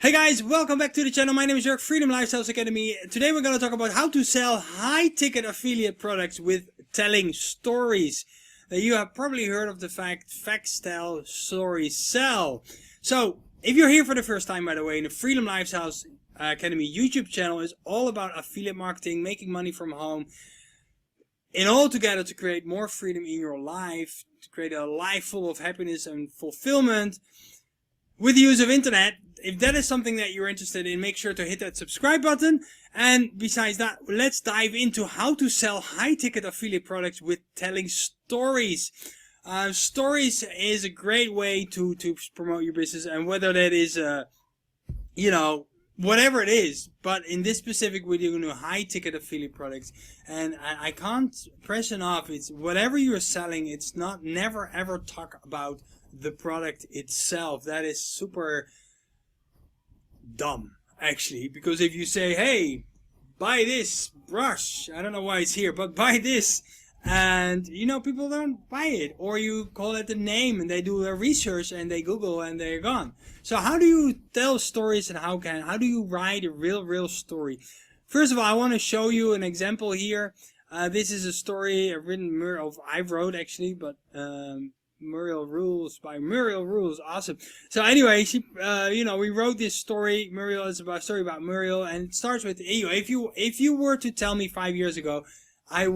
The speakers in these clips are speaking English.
Hey guys, welcome back to the channel. My name is Jörg, Freedom Lifestyles Academy. Today we're going to talk about how to sell high-ticket affiliate products with telling stories. You have probably heard of the facts tell, stories sell. So, if you're here for the first time, by the way, the Freedom Lifestyles Academy YouTube channel is all about affiliate marketing, making money from home, and all together to create more freedom in your life, to create a life full of happiness and fulfillment with the use of internet. If that is something that you're interested in, make sure to hit that subscribe button. And besides that, let's dive into how to sell high-ticket affiliate products with telling stories. Stories is a great way to promote your business, and whether that is, whatever it is. But in this specific video, we're going to do high-ticket affiliate products. And I can't press enough. It's whatever you're selling. It's never ever talk about the product itself. That is super dumb, actually, because if you say, hey, buy this brush, I don't know why it's here, but buy this, and people don't buy it, or you call it the name and they do their research and they Google and they're gone. So how do you tell stories, and how do you write a real story? First of all, I want to show you an example here. This is a story I wrote actually, but Muriel Rules by Muriel Rules. Awesome. So anyway, she, we wrote this story. Muriel is a story about Muriel, and it starts with, if you were to tell me 5 years ago, I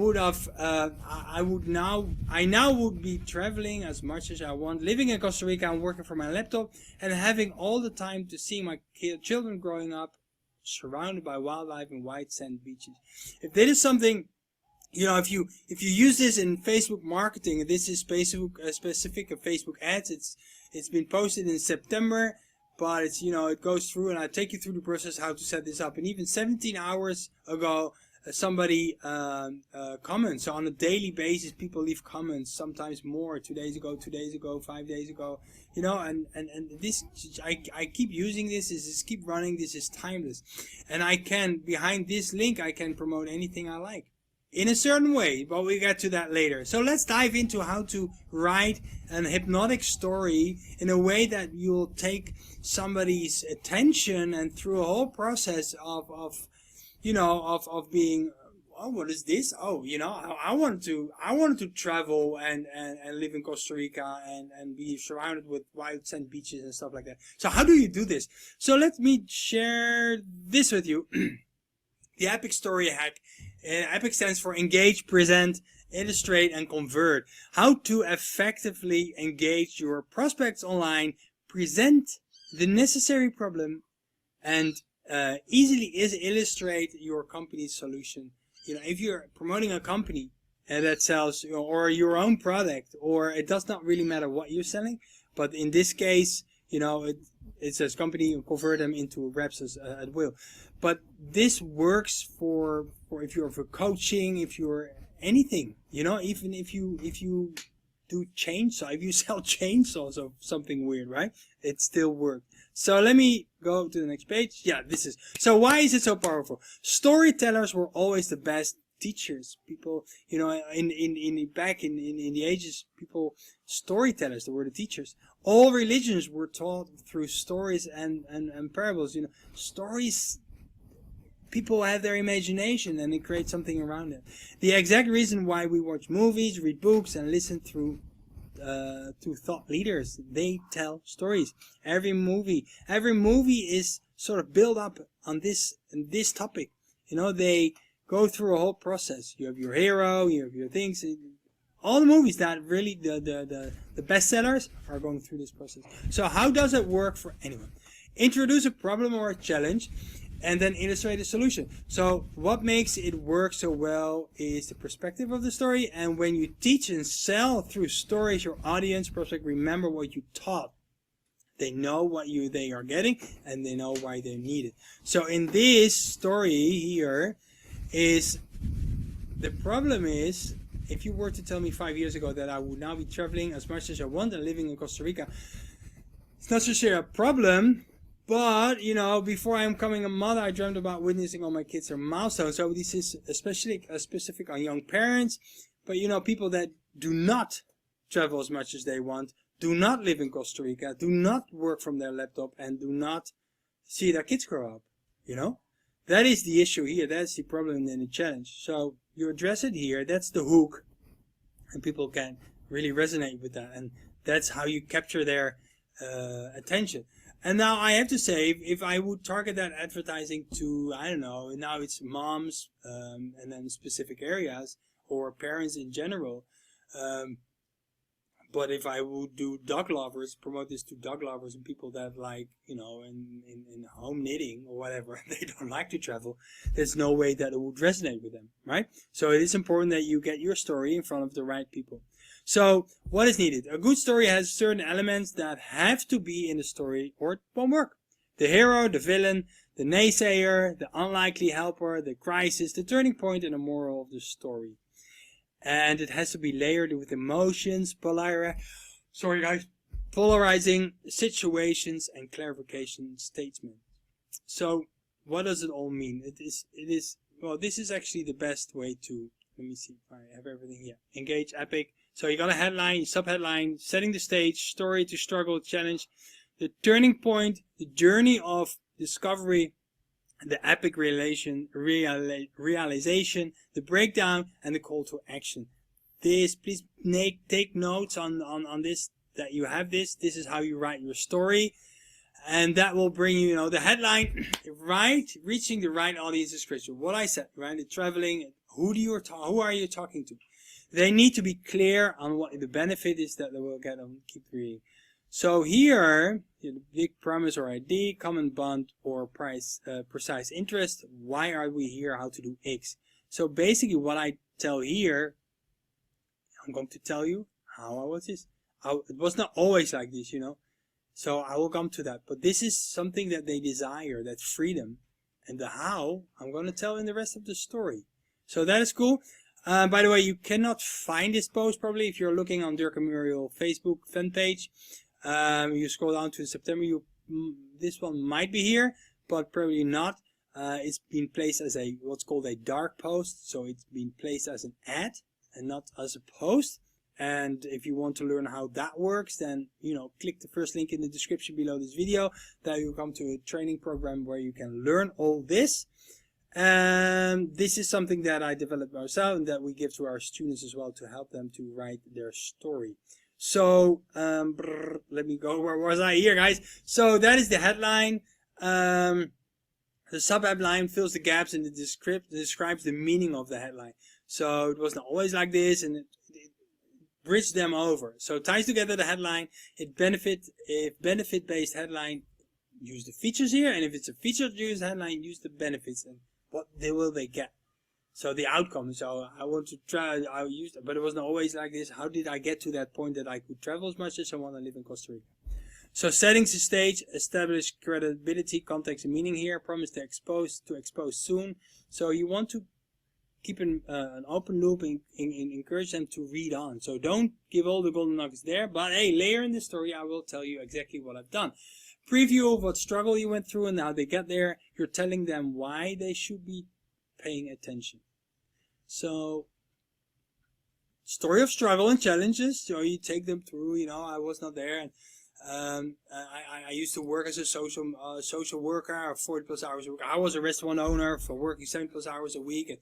now would be traveling as much as I want, living in Costa Rica and working from my laptop, and having all the time to see my children growing up, surrounded by wildlife and white sand beaches. If that is something, if you use this in Facebook marketing, this is specific of Facebook ads. It's been posted in September, but it's it goes through, and I take you through the process how to set this up. And even 17 hours ago, somebody comments. So on a daily basis, people leave comments, sometimes more. 2 days ago, 5 days ago, and this, I keep using this. Just keep running. This is timeless, and I can, behind this link, I can promote anything I like in a certain way, but we get to that later. So let's dive into how to write an hypnotic story in a way that you'll take somebody's attention, and through a whole process of being, oh, what is this? Oh, I wanted to travel and live in Costa Rica and be surrounded with wild sand beaches and stuff like that. So how do you do this? So let me share this with you. The Epic Story Hack. Epic stands for Engage, Present, Illustrate, and Convert. How to effectively engage your prospects online, present the necessary problem, and easily illustrate your company's solution. If you're promoting a company that sells, or your own product, or it does not really matter what you're selling, but in this case, it says company, convert them into reps at will. But this works for if you're for coaching, if you're anything, even if you do chainsaw, if you sell chainsaws or something weird, right? It still works. So let me go to the next page. Yeah, this is. So why is it so powerful? Storytellers were always the best teachers. People, back in the ages, storytellers, they were the teachers. All religions were taught through stories and parables. Stories, people have their imagination, and they create something around it. The exact reason why we watch movies, read books, and listen to thought leaders, they tell stories. Every movie is sort of built up on this topic. They go through a whole process. You have your hero, you have your things. All the movies that really the bestsellers are going through this process. So how does it work for anyone? Introduce a problem or a challenge, and then illustrate a solution. So what makes it work so well is the perspective of the story. And when you teach and sell through stories, your audience, prospect, remember what you taught. They know what they are getting, and they know why they need it. So in this story here, the problem is, if you were to tell me 5 years ago that I would now be traveling as much as I want and living in Costa Rica, it's not so sure a problem. But, before I'm becoming a mother, I dreamed about witnessing all my kids are milestones. So this is especially specific on young parents. But, people that do not travel as much as they want, do not live in Costa Rica, do not work from their laptop, and do not see their kids grow up, you know? That is the issue here. That's the problem and the challenge. So you address it here. That's the hook. And people can really resonate with that. And that's how you capture their attention. And now I have to say, if I would target that advertising to, I don't know, now it's moms and then specific areas or parents in general. But if I would do dog lovers, promote this to dog lovers and people that like, you know, in home knitting or whatever, they don't like to travel, there's no way that it would resonate with them, right? So it is important that you get your story in front of the right people. So what is needed? A good story has certain elements that have to be in the story or it won't work. The hero, the villain, the naysayer, the unlikely helper, the crisis, the turning point, and the moral of the story. And it has to be layered with emotions, polarizing situations, and clarification statements. So, what does it all mean? It is. Well, this is actually the best way to. Let me see if I have everything here. Engage, epic. So you got a headline, subheadline, setting the stage, story to struggle, challenge, the turning point, the journey of discovery, the epic realization, the breakdown, and the call to action. Please take notes on this, that you have this. This is how you write your story. And that will bring you, the headline, right? Reaching the right audience description. What I said, right? The traveling, who are you talking to? They need to be clear on what the benefit is that they will get on keep reading. So here, the big promise or ID, common bond or precise interest. Why are we here? How to do X. So basically what I tell here, I'm going to tell you how I was this. It was not always like this, So I will come to that. But this is something that they desire, that freedom. And the how, I'm going to tell in the rest of the story. So that is cool. By the way, you cannot find this post probably if you're looking on Dirk Muriel Facebook fan page. You scroll down to September, this one might be here, but probably not. It's been placed as what's called a dark post, so it's been placed as an ad and not as a post. And if you want to learn how that works, then click the first link in the description below this video. That you'll come to a training program where you can learn all this. And this is something that I developed myself and that we give to our students as well to help them to write their story. So, let me go. Where was I? Here, guys. So that is the headline. The sub-headline fills the gaps and it describes the meaning of the headline. So it was not always like this, and it bridged them over. So it ties together the headline. If benefit-based headline, use the features here, and if it's a feature-based headline, use the benefits and what will they get. So the outcome. So I want to try. I used, but it wasn't always like this. How did I get to that point that I could travel as much as I want to live in Costa Rica? So settings the stage, establish credibility, context, and meaning here. Promise to expose soon. So you want to keep an open loop and encourage them to read on. So don't give all the golden nuggets there, but hey, later in the story I will tell you exactly what I've done. Preview of what struggle you went through and how they get there. You're telling them why they should be paying attention. So, story of struggle and challenges. So you take them through. I was not there, and I used to work as a social worker, 40+ hours a week. I was a restaurant owner for working 70+ hours a week,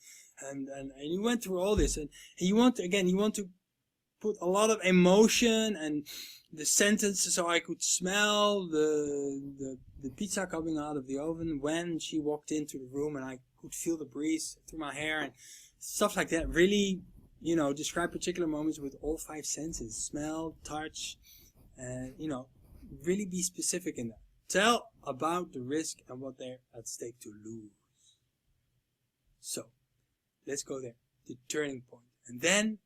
and you went through all this, and you want to put a lot of emotion and the sentences, so I could smell the pizza coming out of the oven when she walked into the room, and I could feel the breeze through my hair and stuff like that. Really, describe particular moments with all 5 senses: smell, touch, and really be specific in that. Tell about the risk and what they're at stake to lose. So let's go there. The turning point, and then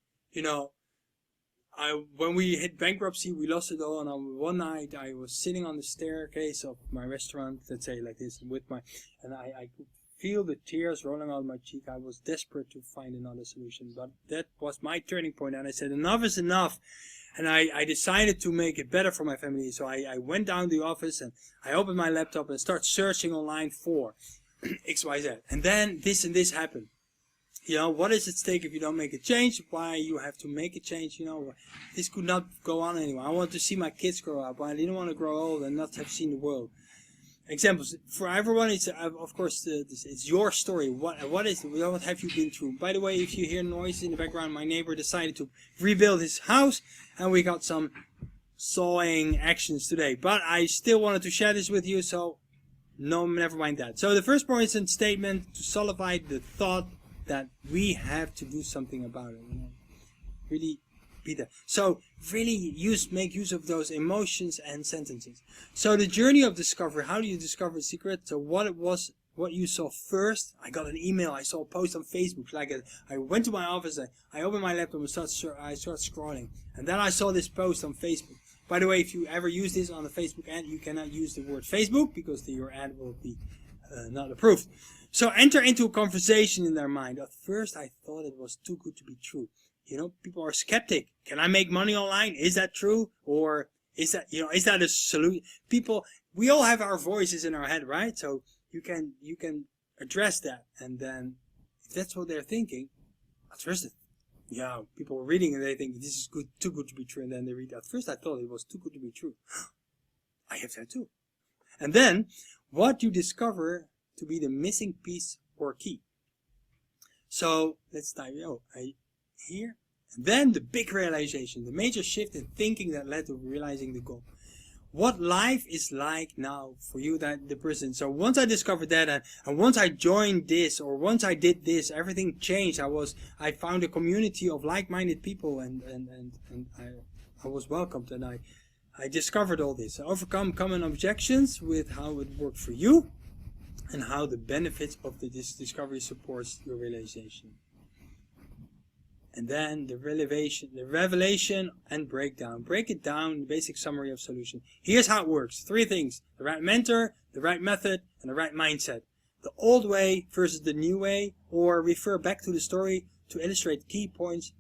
when we hit bankruptcy, we lost it all, and on one night I was sitting on the staircase of my restaurant, let's say like this, and I could feel the tears rolling out of my cheek. I was desperate to find another solution, but that was my turning point, and I said enough is enough, and I decided to make it better for my family. So I went down to the office and I opened my laptop and started searching online for XYZ, and then this and this happened. What is at stake if you don't make a change? Why you have to make a change? This could not go on anymore. I want to see my kids grow up. I didn't want to grow old and not have seen the world. examples for everyone. It's of course it's your story. What have you been through? By the way, if you hear noise in the background, my neighbor decided to rebuild his house, and we got some sawing actions today. But I still wanted to share this with you, so no, never mind that. So the first point is a statement to solidify the thought that we have to do something about it. Really be there. So really make use of those emotions and sentences. So the journey of discovery. How do you discover the secret? So what you saw first. I got an email. I saw a post on Facebook. I went to my office. I opened my laptop and I started scrolling, and then I saw this post on Facebook. By the way, if you ever use this on the Facebook ad, you cannot use the word Facebook because your ad will be not approved. So enter into a conversation in their mind. At first, I thought it was too good to be true. People are skeptic. Can I make money online? Is that true? Or is that a solution? We all have our voices in our head, right? So you can address that. And then if that's what they're thinking, at first, people are reading and they think this is too good to be true. And then they read, at first I thought it was too good to be true. I have that too. And then what you discover to be the missing piece or key. So let's dive here. And then the big realization, the major shift in thinking that led to realizing the goal. What life is like now for you, that the person. So once I discovered that, and once I joined this, or once I did this, everything changed. I found a community of like-minded people, and I was welcomed, and I discovered all this. Overcome common objections with how it worked for you, and how the benefits of this discovery supports your realization. And then the revelation and breakdown. Break it down, the basic summary of solution. Here's how it works. 3 things. The right mentor, the right method, and the right mindset. The old way versus the new way, or refer back to the story to illustrate key points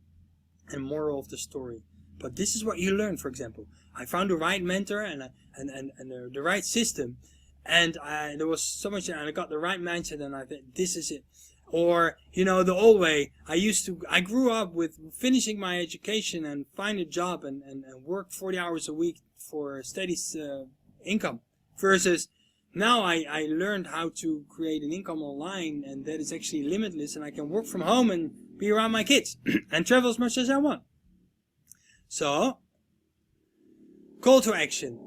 and moral of the story. But this is what you learn, for example. I found the right mentor and the right system. And there was so much, and I got the right mindset, and I think this is it. Or, the old way, I grew up with finishing my education and find a job and work 40 hours a week for steady income. Versus now I learned how to create an income online, and that is actually limitless, and I can work from home and be around my kids and travel as much as I want. So, call to action.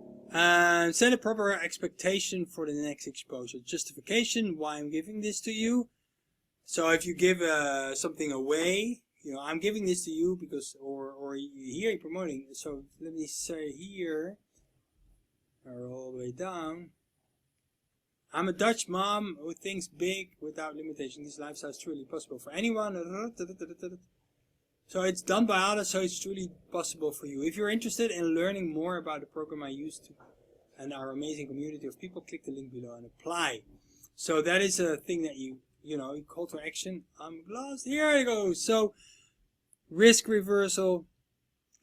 Set a proper expectation for the next exposure. Justification, why I'm giving this to you. So if you give something away, I'm giving this to you because, or here you're promoting. So let me say here, or all the way down. I'm a Dutch mom who thinks big without limitation. This lifestyle is truly possible for anyone. So it's done by others, so it's truly possible for you. If you're interested in learning more about the program I used to and our amazing community of people, click the link below and apply. So that is a thing that you call to action. I'm lost. Here I go. So risk reversal.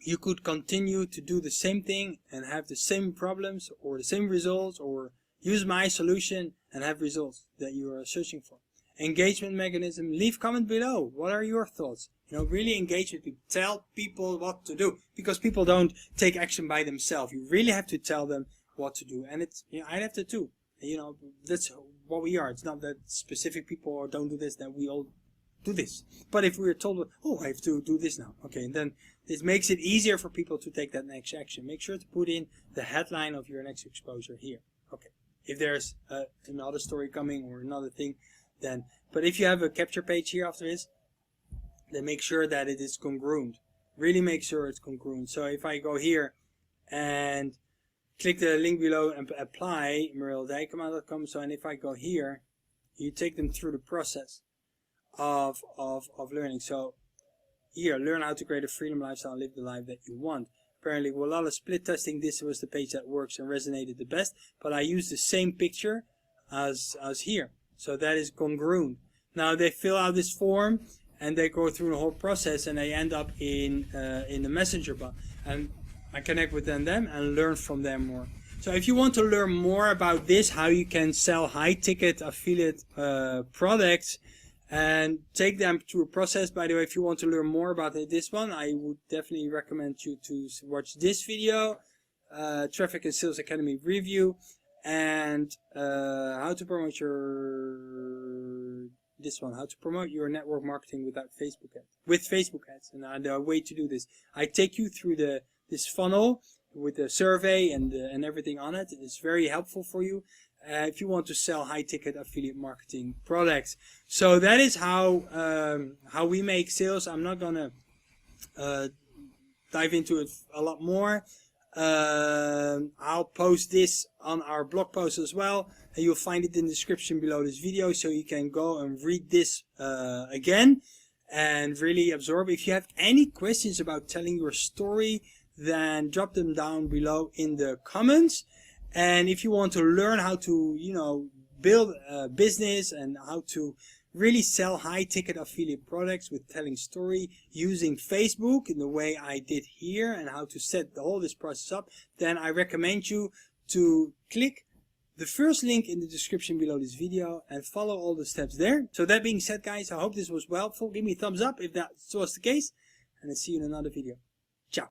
You could continue to do the same thing and have the same problems or the same results, or use my solution and have results that you are searching for. Engagement mechanism. Leave comment below. What are your thoughts? Really engage with people. Tell people what to do, because people don't take action by themselves. You really have to tell them what to do, and it's I have to too. That's what we are. It's not that specific people don't do this, that we all do this. But if we're told, oh, I have to do this now, okay, and then this makes it easier for people to take that next action. Make sure to put in the headline of your next exposure here. Okay, if there's another story coming or another thing, then. But if you have a capture page here after this, then make sure that it is congruent. Really make sure it's congruent. So if I go here and click the link below and apply, murieldijkema.com. So, and if I go here, you take them through the process of learning. So here, learn how to create a freedom lifestyle and live the life that you want. Apparently, with a lot of split testing, this was the page that works and resonated the best. But I used the same picture as here. So that is congruent. Now they fill out this form and they go through the whole process, and they end up in the messenger bot. And I connect with them and learn from them more. So if you want to learn more about this, how you can sell high-ticket affiliate products and take them through a process. By the way, if you want to learn more about this one, I would definitely recommend you to watch this video, Traffic and Sales Academy review. and how to promote your how to promote your network marketing without Facebook ads, with Facebook ads. And the way to do this, I take you through this funnel with the survey and everything on it. It's very helpful for you if you want to sell high-ticket affiliate marketing products. So that is how we make sales. I'm not gonna dive into it a lot more. I'll post this on our blog post as well, and you'll find it in the description below this video, so you can go and read this again and really absorb. If you have any questions about telling your story, then drop them down below in the comments. And if you want to learn how to, you know, build a business and how to really sell high-ticket affiliate products with telling story using Facebook in the way I did here, and how to set all this process up, then I recommend you to click the first link in the description below this video and follow all the steps there. So that being said, guys, I hope this was helpful. Give me a thumbs up if that was the case, and I'll see you in another video. Ciao.